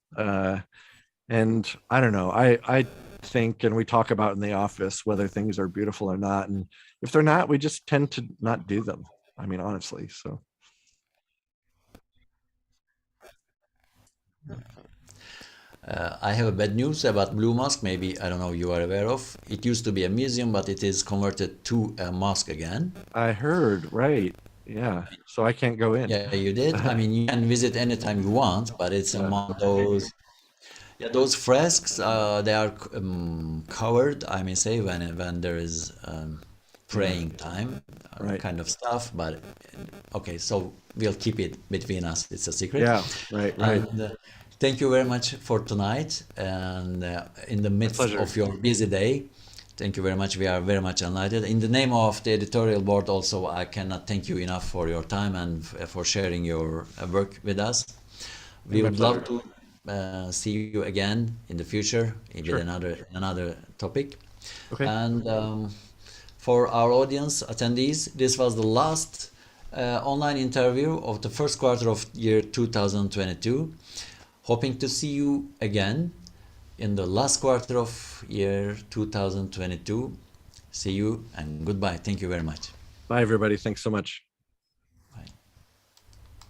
And I don't know. I think, and we talk about in the office whether things are beautiful or not, and if they're not, we just tend to not do them. I mean, honestly. So I have a bad news about Blue Mosque. Maybe I don't know you are aware of. It used to be a museum, but it is converted to a mosque again. I heard, right? Yeah. So I can't go in. Yeah, you did. I mean, you can visit anytime you want, but it's Yeah. among those. Yeah, those fresks. They are covered. I may say when there is Yeah. praying time, Right. kind of stuff. But okay, so we'll keep it between us. It's a secret. Yeah. Right. Right. And thank you very much for tonight. And in the My midst pleasure. of your busy day, thank you very much. We are very much enlightened. In the name of the editorial board, also, I cannot thank you enough for your time and for sharing your work with us. We My would love pleasure. to see you again in the future with Sure. another topic. Okay. And for our audience attendees, this was the last online interview of the first quarter of year 2022. Hoping to see you again in the last quarter of year 2022. See you and goodbye. Thank you very much. Bye, everybody. Thanks so much.